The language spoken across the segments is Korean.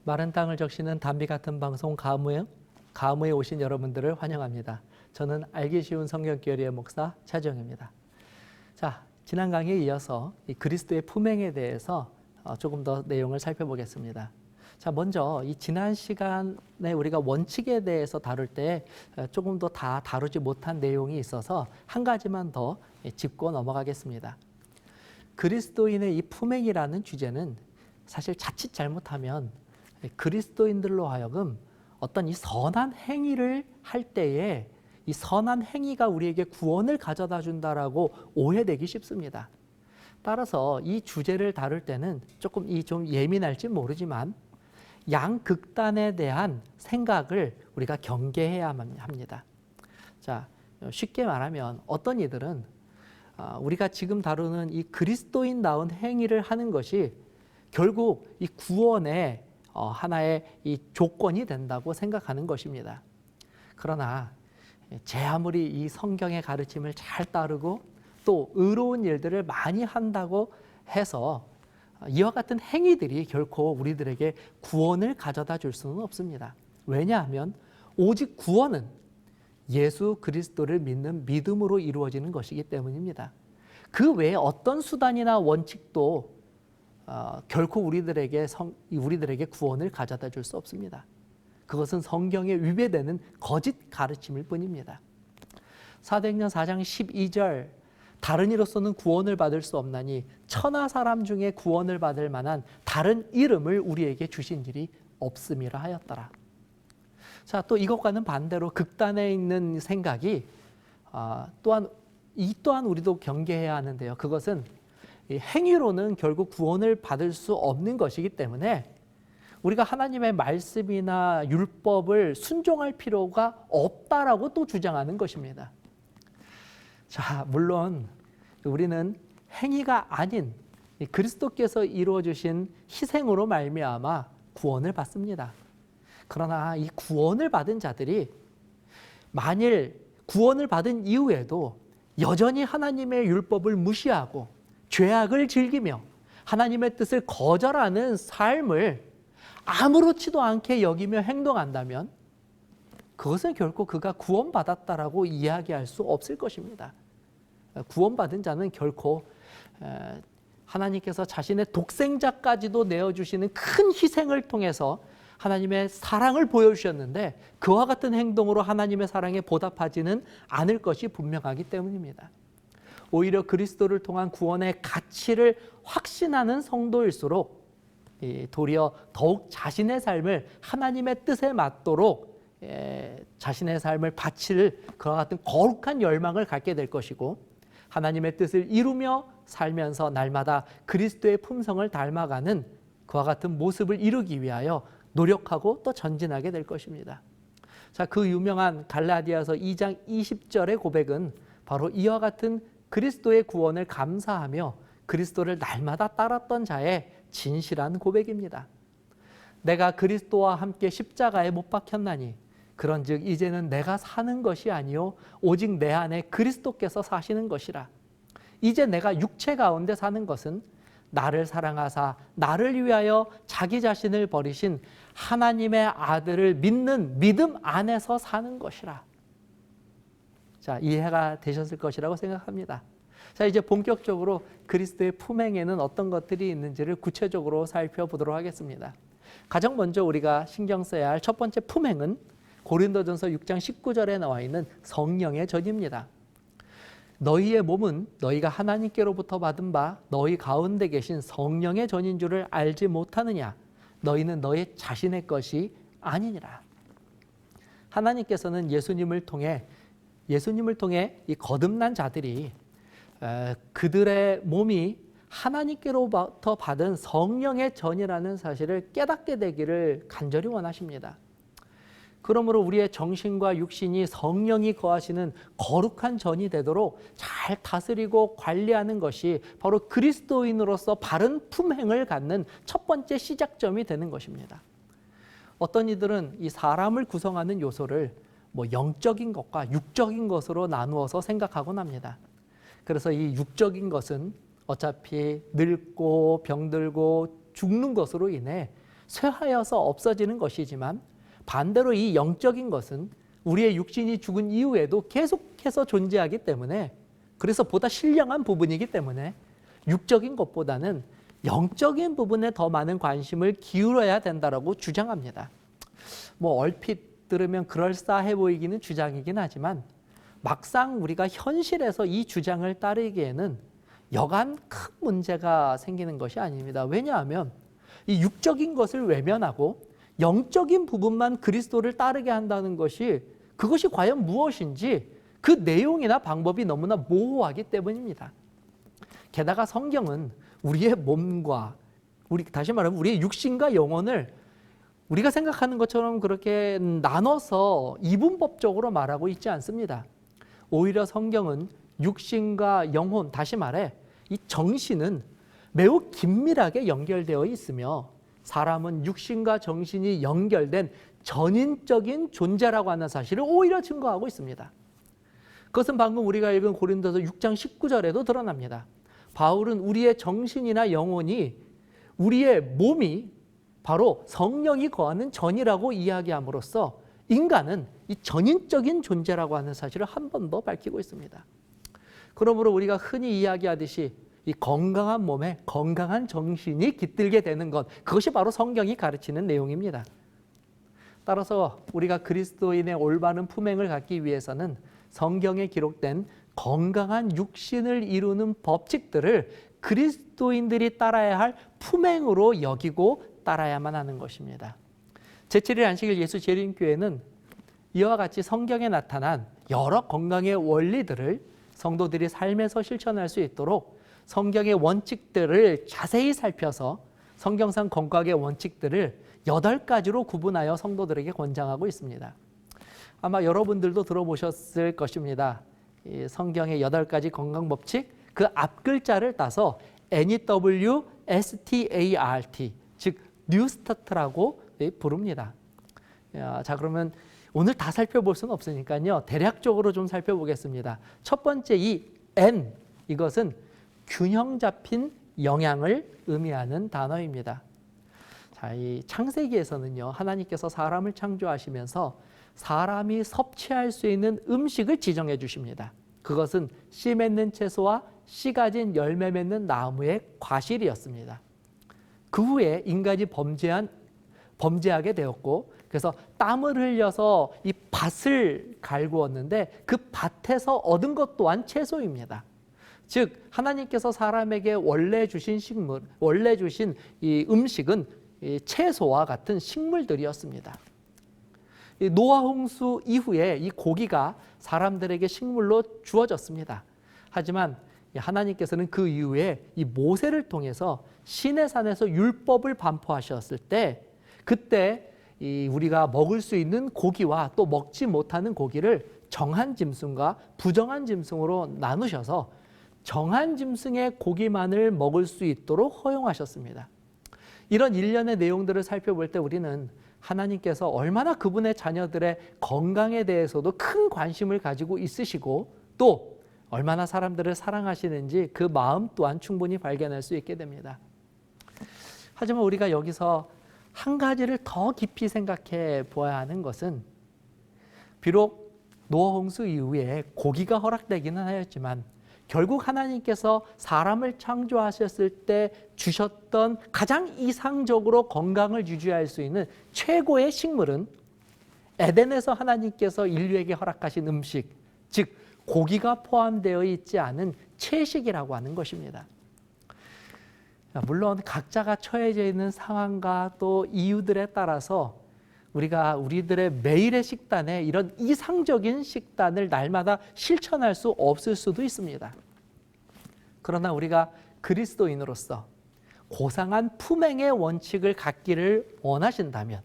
마른 땅을 적시는 담비 같은 방송 가무에 오신 여러분들을 환영합니다. 저는 알기 쉬운 성경교리의 목사 차지영입니다. 자, 지난 강의에 이어서 이 그리스도의 품행에 대해서 조금 더 내용을 살펴보겠습니다. 자, 먼저 이 지난 시간에 우리가 원칙에 대해서 다룰 때 조금 더 다 다루지 못한 내용이 있어서 한 가지만 더 짚고 넘어가겠습니다. 그리스도인의 이 품행이라는 주제는 사실 자칫 잘못하면 그리스도인들로 하여금 어떤 이 선한 행위를 할 때에 이 선한 행위가 우리에게 구원을 가져다 준다라고 오해되기 쉽습니다. 따라서 이 주제를 다룰 때는 조금 좀 예민할지 모르지만 양극단에 대한 생각을 우리가 경계해야 합니다. 자, 쉽게 말하면 어떤 이들은 우리가 지금 다루는 이 그리스도인다운 행위를 하는 것이 결국 이 구원의 하나의 이 조건이 된다고 생각하는 것입니다. 그러나 제 아무리 이 성경의 가르침을 잘 따르고 또 의로운 일들을 많이 한다고 해서 이와 같은 행위들이 결코 우리들에게 구원을 가져다 줄 수는 없습니다. 왜냐하면 오직 구원은 예수 그리스도를 믿는 믿음으로 이루어지는 것이기 때문입니다. 그 외에 어떤 수단이나 원칙도 결코 우리들에게 구원을 가져다 줄 수 없습니다. 그것은 성경에 위배되는 거짓 가르침일 뿐입니다. 사도행전 4장 12절 다른 이로서는 구원을 받을 수 없나니 천하 사람 중에 구원을 받을 만한 다른 이름을 우리에게 주신 일이 없음이라 하였더라. 자, 또 이것과는 반대로 극단에 있는 생각이 또한 우리도 경계해야 하는데요. 그것은 행위로는 결국 구원을 받을 수 없는 것이기 때문에 우리가 하나님의 말씀이나 율법을 순종할 필요가 없다라고 또 주장하는 것입니다. 자, 물론 우리는 행위가 아닌 그리스도께서 이루어 주신 희생으로 말미암아 구원을 받습니다. 그러나 이 구원을 받은 자들이 만일 구원을 받은 이후에도 여전히 하나님의 율법을 무시하고 죄악을 즐기며 하나님의 뜻을 거절하는 삶을 아무렇지도 않게 여기며 행동한다면 그것은 결코 그가 구원받았다라고 이야기할 수 없을 것입니다. 구원받은 자는 결코 하나님께서 자신의 독생자까지도 내어주시는 큰 희생을 통해서 하나님의 사랑을 보여주셨는데 그와 같은 행동으로 하나님의 사랑에 보답하지는 않을 것이 분명하기 때문입니다. 오히려 그리스도를 통한 구원의 가치를 확신하는 성도일수록 도리어 더욱 자신의 삶을 하나님의 뜻에 맞도록 자신의 삶을 바칠 그와 같은 거룩한 열망을 갖게 될 것이고 하나님의 뜻을 이루며 살면서 날마다 그리스도의 품성을 닮아가는 그와 같은 모습을 이루기 위하여 노력하고 또 전진하게 될 것입니다. 자, 그 유명한 갈라디아서 2장 20절의 고백은 바로 이와 같은 그리스도의 구원을 감사하며 그리스도를 날마다 따랐던 자의 진실한 고백입니다. 내가 그리스도와 함께 십자가에 못 박혔나니 그런즉 이제는 내가 사는 것이 아니요 오직 내 안에 그리스도께서 사시는 것이라. 이제 내가 육체 가운데 사는 것은 나를 사랑하사 나를 위하여 자기 자신을 버리신 하나님의 아들을 믿는 믿음 안에서 사는 것이라. 자, 이해가 되셨을 것이라고 생각합니다. 자, 이제 본격적으로 그리스도의 품행에는 어떤 것들이 있는지를 구체적으로 살펴보도록 하겠습니다. 가장 먼저 우리가 신경 써야 할 첫 번째 품행은 고린도전서 6장 19절에 나와 있는 성령의 전입니다. 너희의 몸은 너희가 하나님께로부터 받은 바 너희 가운데 계신 성령의 전인 줄을 알지 못하느냐? 너희는 너희 자신의 것이 아니니라. 하나님께서는 예수님을 통해 이 거듭난 자들이 그들의 몸이 하나님께로부터 받은 성령의 전이라는 사실을 깨닫게 되기를 간절히 원하십니다. 그러므로 우리의 정신과 육신이 성령이 거하시는 거룩한 전이 되도록 잘 다스리고 관리하는 것이 바로 그리스도인으로서 바른 품행을 갖는 첫 번째 시작점이 되는 것입니다. 어떤 이들은 이 사람을 구성하는 요소를 영적인 것과 육적인 것으로 나누어서 생각하곤 합니다. 그래서 이 육적인 것은 어차피 늙고 병들고 죽는 것으로 인해 쇠하여서 없어지는 것이지만 반대로 이 영적인 것은 우리의 육신이 죽은 이후에도 계속해서 존재하기 때문에, 그래서 보다 신령한 부분이기 때문에 육적인 것보다는 영적인 부분에 더 많은 관심을 기울여야 된다라고 주장합니다. 뭐 얼핏 들으면 그럴싸해 보이기는 주장이긴 하지만 막상 우리가 현실에서 이 주장을 따르기에는 여간 큰 문제가 생기는 것이 아닙니다. 왜냐하면 이 육적인 것을 외면하고 영적인 부분만 그리스도를 따르게 한다는 것이, 그것이 과연 무엇인지 그 내용이나 방법이 너무나 모호하기 때문입니다. 게다가 성경은 우리의 몸과 다시 말하면 우리의 육신과 영혼을 우리가 생각하는 것처럼 그렇게 나눠서 이분법적으로 말하고 있지 않습니다. 오히려 성경은 육신과 영혼, 다시 말해 이 정신은 매우 긴밀하게 연결되어 있으며 사람은 육신과 정신이 연결된 전인적인 존재라고 하는 사실을 오히려 증거하고 있습니다. 그것은 방금 우리가 읽은 고린도서 6장 19절에도 드러납니다. 바울은 우리의 정신이나 영혼이, 우리의 몸이 바로 성령이 거하는 전이라고 이야기함으로써 인간은 이 전인적인 존재라고 하는 사실을 한 번 더 밝히고 있습니다. 그러므로 우리가 흔히 이야기하듯이 이 건강한 몸에 건강한 정신이 깃들게 되는 것, 그것이 바로 성경이 가르치는 내용입니다. 따라서 우리가 그리스도인의 올바른 품행을 갖기 위해서는 성경에 기록된 건강한 육신을 이루는 법칙들을 그리스도인들이 따라야 할 품행으로 여기고 따라야만 하는 것입니다. 제7일 안식일 예수 재림교회는 이와 같이 성경에 나타난 여러 건강의 원리들을 성도들이 삶에서 실천할 수 있도록 성경의 원칙들을 자세히 살펴서 성경상 건강의 원칙들을 8가지로 구분하여 성도들에게 권장하고 있습니다. 아마 여러분들도 들어보셨을 것입니다. 이 성경의 8가지 건강 법칙, 그 앞글자를 따서 NEWSTART, 즉 뉴스타트라고 부릅니다. 자, 그러면 오늘 다 살펴볼 수는 없으니까요, 대략적으로 좀 살펴보겠습니다. 첫 번째 이 N, 이것은 균형 잡힌 영양을 의미하는 단어입니다. 자, 이 창세기에서는요, 하나님께서 사람을 창조하시면서 사람이 섭취할 수 있는 음식을 지정해 주십니다. 그것은 씨 맺는 채소와 씨 가진 열매 맺는 나무의 과실이었습니다. 그 후에 인간이 범죄하게 되었고, 그래서 땀을 흘려서 이 밭을 갈구었는데 그 밭에서 얻은 것 또한 채소입니다. 즉 하나님께서 사람에게 원래 주신 식물, 원래 주신 이 음식은 이 채소와 같은 식물들이었습니다. 노아 홍수 이후에 이 고기가 사람들에게 식물로 주어졌습니다. 하지만 하나님께서는 그 이후에 이 모세를 통해서 시내산에서 율법을 반포하셨을 때, 그때 우리가 먹을 수 있는 고기와 또 먹지 못하는 고기를 정한 짐승과 부정한 짐승으로 나누셔서 정한 짐승의 고기만을 먹을 수 있도록 허용하셨습니다. 이런 일련의 내용들을 살펴볼 때 우리는 하나님께서 얼마나 그분의 자녀들의 건강에 대해서도 큰 관심을 가지고 있으시고 또 얼마나 사람들을 사랑하시는지 그 마음 또한 충분히 발견할 수 있게 됩니다. 하지만 우리가 여기서 한 가지를 더 깊이 생각해 보아야 하는 것은, 비록 노아 홍수 이후에 고기가 허락되기는 하였지만 결국 하나님께서 사람을 창조하셨을 때 주셨던 가장 이상적으로 건강을 유지할 수 있는 최고의 식물은 에덴에서 하나님께서 인류에게 허락하신 음식, 즉 고기가 포함되어 있지 않은 채식이라고 하는 것입니다. 물론 각자가 처해져 있는 상황과 또 이유들에 따라서 우리가 우리들의 매일의 식단에 이런 이상적인 식단을 날마다 실천할 수 없을 수도 있습니다. 그러나 우리가 그리스도인으로서 고상한 품행의 원칙을 갖기를 원하신다면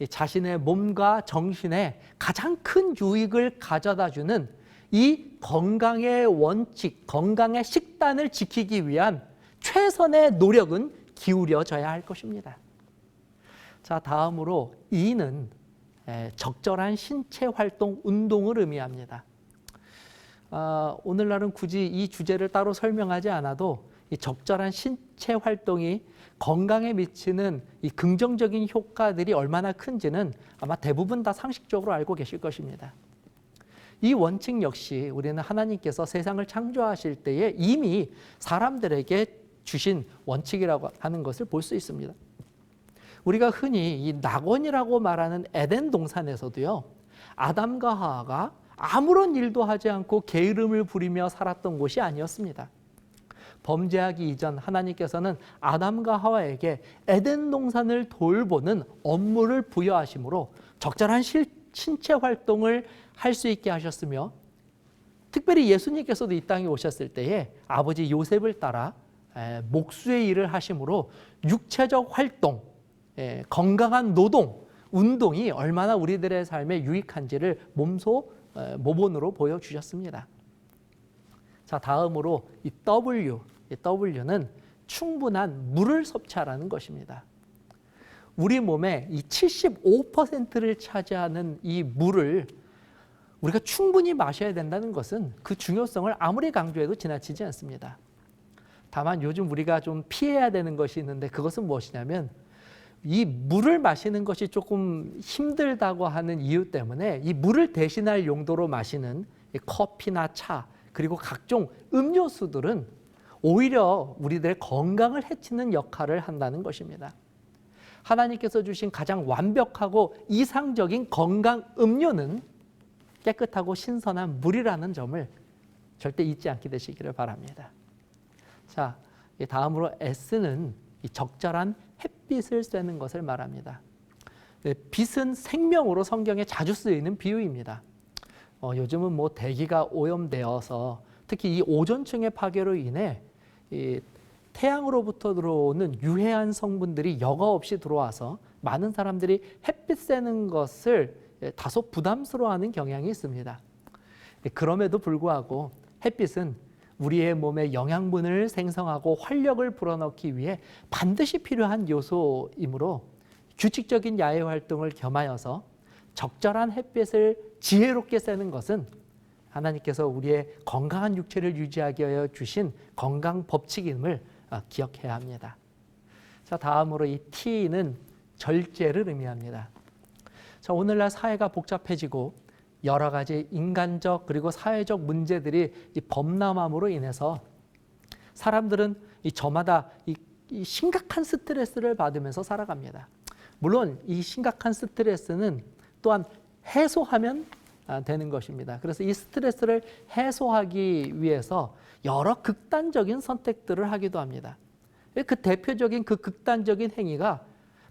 자신의 몸과 정신에 가장 큰 유익을 가져다주는 이 건강의 원칙, 건강의 식단을 지키기 위한 최선의 노력은 기울여져야 할 것입니다. 자, 다음으로 E는 적절한 신체 활동, 운동을 의미합니다. 오늘날은 굳이 이 주제를 따로 설명하지 않아도 이 적절한 신체 활동이 건강에 미치는 이 긍정적인 효과들이 얼마나 큰지는 아마 대부분 다 상식적으로 알고 계실 것입니다. 이 원칙 역시 우리는 하나님께서 세상을 창조하실 때에 이미 사람들에게 주신 원칙이라고 하는 것을 볼 수 있습니다. 우리가 흔히 이 낙원이라고 말하는 에덴 동산에서도요, 아담과 하와가 아무런 일도 하지 않고 게으름을 부리며 살았던 곳이 아니었습니다. 범죄하기 이전 하나님께서는 아담과 하와에게 에덴 동산을 돌보는 업무를 부여하심으로 적절한 신체 활동을 할 수 있게 하셨으며, 특별히 예수님께서도 이 땅에 오셨을 때에 아버지 요셉을 따라 목수의 일을 하심으로 육체적 활동, 건강한 노동, 운동이 얼마나 우리들의 삶에 유익한지를 모본으로 보여주셨습니다. 자, 다음으로 이 W는 충분한 물을 섭취하라는 것입니다. 우리 몸의 이 75%를 차지하는 이 물을 우리가 충분히 마셔야 된다는 것은 그 중요성을 아무리 강조해도 지나치지 않습니다. 다만 요즘 우리가 좀 피해야 되는 것이 있는데, 그것은 무엇이냐면 이 물을 마시는 것이 조금 힘들다고 하는 이유 때문에 이 물을 대신할 용도로 마시는 커피나 차, 그리고 각종 음료수들은 오히려 우리들의 건강을 해치는 역할을 한다는 것입니다. 하나님께서 주신 가장 완벽하고 이상적인 건강 음료는 깨끗하고 신선한 물이라는 점을 절대 잊지 않게 되시기를 바랍니다. 자, 다음으로 S는 이 적절한 햇빛을 쐬는 것을 말합니다. 빛은 생명으로 성경에 자주 쓰이는 비유입니다. 요즘은 뭐 대기가 오염되어서 특히 이 오존층의 파괴로 인해 이 태양으로부터 들어오는 유해한 성분들이 여과 없이 들어와서 많은 사람들이 햇빛 쐬는 것을 다소 부담스러워하는 경향이 있습니다. 그럼에도 불구하고 햇빛은 우리의 몸에 영양분을 생성하고 활력을 불어넣기 위해 반드시 필요한 요소이므로 규칙적인 야외 활동을 겸하여서 적절한 햇빛을 지혜롭게 쐬는 것은 하나님께서 우리의 건강한 육체를 유지하게 하여 주신 건강 법칙임을 기억해야 합니다. 자, 다음으로 이 T는 절제를 의미합니다. 자, 오늘날 사회가 복잡해지고 여러 가지 인간적 그리고 사회적 문제들이 이 범람함으로 인해서 사람들은 저마다 이 심각한 스트레스를 받으면서 살아갑니다. 물론 이 심각한 스트레스는 또한 해소하면 되는 것입니다. 그래서 이 스트레스를 해소하기 위해서 여러 극단적인 선택들을 하기도 합니다. 그 대표적인 그 극단적인 행위가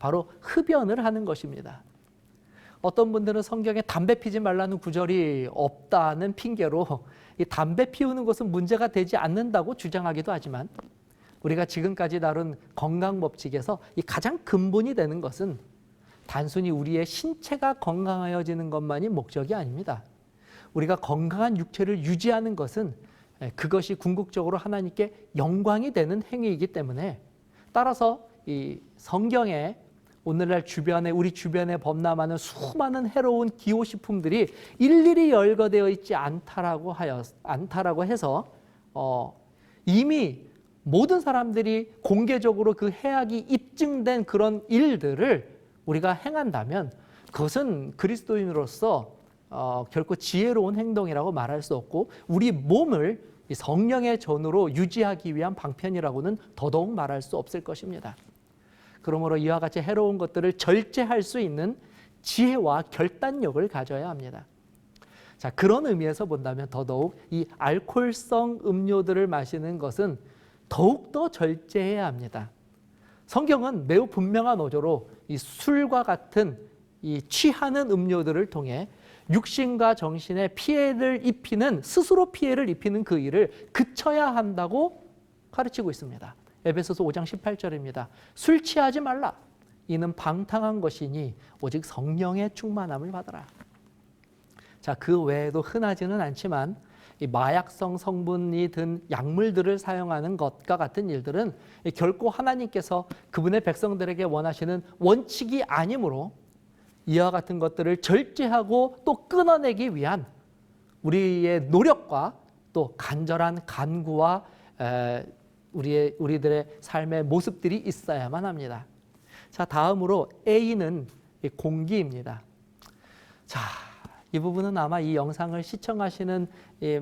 바로 흡연을 하는 것입니다. 어떤 분들은 성경에 담배 피지 말라는 구절이 없다는 핑계로 이 담배 피우는 것은 문제가 되지 않는다고 주장하기도 하지만, 우리가 지금까지 다룬 건강 법칙에서 이 가장 근본이 되는 것은 단순히 우리의 신체가 건강하여지는 것만이 목적이 아닙니다. 우리가 건강한 육체를 유지하는 것은 그것이 궁극적으로 하나님께 영광이 되는 행위이기 때문에, 따라서 이 성경에 오늘날 우리 주변에 범람하는 수많은 해로운 기호식품들이 일일이 열거되어 있지 않다라고 해서 이미 모든 사람들이 공개적으로 그 해악이 입증된 그런 일들을 우리가 행한다면 그것은 그리스도인으로서 결코 지혜로운 행동이라고 말할 수 없고, 우리 몸을 성령의 전으로 유지하기 위한 방편이라고는 더더욱 말할 수 없을 것입니다. 그러므로 이와 같이 해로운 것들을 절제할 수 있는 지혜와 결단력을 가져야 합니다. 자, 그런 의미에서 본다면 더더욱 이 알코올성 음료들을 마시는 것은 더욱더 절제해야 합니다. 성경은 매우 분명한 어조로 이 술과 같은 이 취하는 음료들을 통해 육신과 정신에 스스로 피해를 입히는 그 일을 그쳐야 한다고 가르치고 있습니다. 에베소서 5장 18절입니다. 술 취하지 말라. 이는 방탕한 것이니 오직 성령의 충만함을 받아라. 자, 그 외에도 흔하지는 않지만 이 마약성 성분이 든 약물들을 사용하는 것과 같은 일들은 결코 하나님께서 그분의 백성들에게 원하시는 원칙이 아니므로 이와 같은 것들을 절제하고 또 끊어내기 위한 우리의 노력과 또 간절한 간구와 우리들의 삶의 모습들이 있어야만 합니다. 자, 다음으로 A는 공기입니다. 자, 이 부분은 아마 이 영상을 시청하시는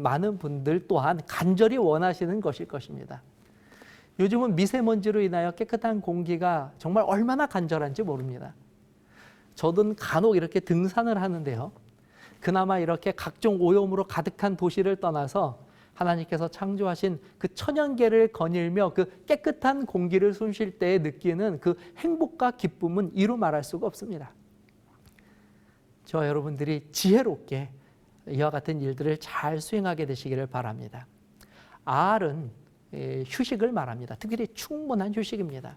많은 분들 또한 간절히 원하시는 것일 것입니다. 요즘은 미세먼지로 인하여 깨끗한 공기가 정말 얼마나 간절한지 모릅니다. 저도 간혹 이렇게 등산을 하는데요. 그나마 이렇게 각종 오염으로 가득한 도시를 떠나서 하나님께서 창조하신 그 천연계를 거닐며 그 깨끗한 공기를 숨쉴 때에 느끼는 그 행복과 기쁨은 이루 말할 수가 없습니다. 저와 여러분들이 지혜롭게 이와 같은 일들을 잘 수행하게 되시기를 바랍니다. R은 휴식을 말합니다. 특별히 충분한 휴식입니다.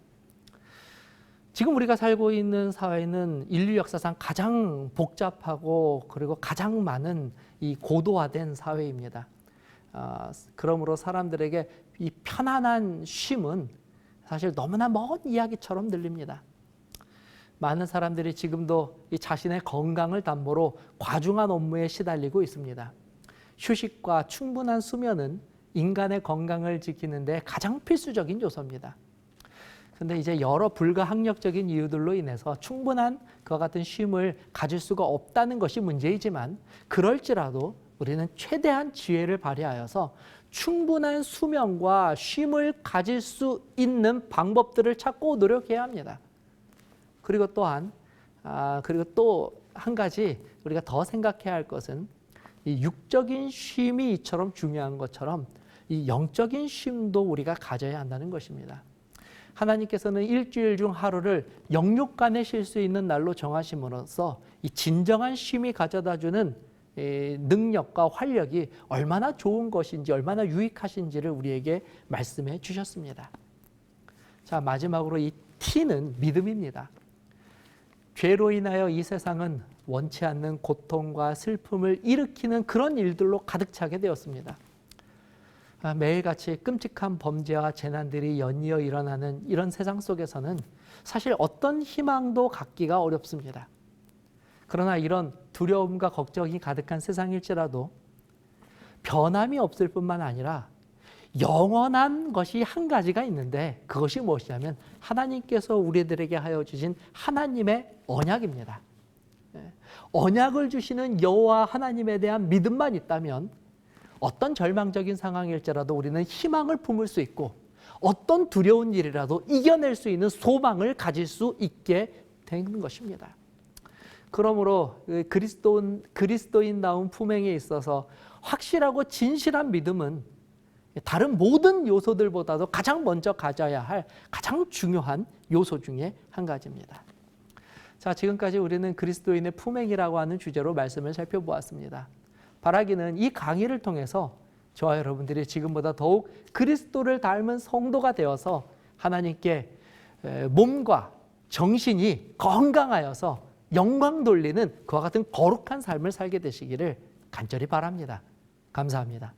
지금 우리가 살고 있는 사회는 인류 역사상 가장 복잡하고 그리고 가장 많은 이 고도화된 사회입니다. 그러므로 사람들에게 이 편안한 쉼은 사실 너무나 먼 이야기처럼 들립니다. 많은 사람들이 지금도 이 자신의 건강을 담보로 과중한 업무에 시달리고 있습니다. 휴식과 충분한 수면은 인간의 건강을 지키는 데 가장 필수적인 요소입니다. 근데 이제 여러 불가항력적인 이유들로 인해서 충분한 그와 같은 쉼을 가질 수가 없다는 것이 문제이지만 그럴지라도 우리는 최대한 지혜를 발휘하여서 충분한 수면과 쉼을 가질 수 있는 방법들을 찾고 노력해야 합니다. 그리고 또한 그리고 또 한 가지 우리가 더 생각해야 할 것은 이 육적인 쉼이 이처럼 중요한 것처럼 이 영적인 쉼도 우리가 가져야 한다는 것입니다. 하나님께서는 일주일 중 하루를 영육간에 쉴 수 있는 날로 정하심으로써 이 진정한 쉼이 가져다주는 능력과 활력이 얼마나 좋은 것인지 얼마나 유익하신지를 우리에게 말씀해 주셨습니다. 자, 마지막으로 이 T는 믿음입니다. 죄로 인하여 이 세상은 원치 않는 고통과 슬픔을 일으키는 그런 일들로 가득 차게 되었습니다. 매일같이 끔찍한 범죄와 재난들이 연이어 일어나는 이런 세상 속에서는 사실 어떤 희망도 갖기가 어렵습니다. 그러나 이런 두려움과 걱정이 가득한 세상일지라도 변함이 없을 뿐만 아니라 영원한 것이 한 가지가 있는데 그것이 무엇이냐면 하나님께서 우리들에게 하여 주신 하나님의 언약입니다. 언약을 주시는 여호와 하나님에 대한 믿음만 있다면 어떤 절망적인 상황일지라도 우리는 희망을 품을 수 있고 어떤 두려운 일이라도 이겨낼 수 있는 소망을 가질 수 있게 되는 것입니다. 그러므로 그리스도인다운 품행에 있어서 확실하고 진실한 믿음은 다른 모든 요소들보다도 가장 먼저 가져야 할 가장 중요한 요소 중에 한 가지입니다. 자, 지금까지 우리는 그리스도인의 품행이라고 하는 주제로 말씀을 살펴보았습니다. 바라기는 이 강의를 통해서 저와 여러분들이 지금보다 더욱 그리스도를 닮은 성도가 되어서 하나님께 몸과 정신이 건강하여서 영광 돌리는 그와 같은 거룩한 삶을 살게 되시기를 간절히 바랍니다. 감사합니다.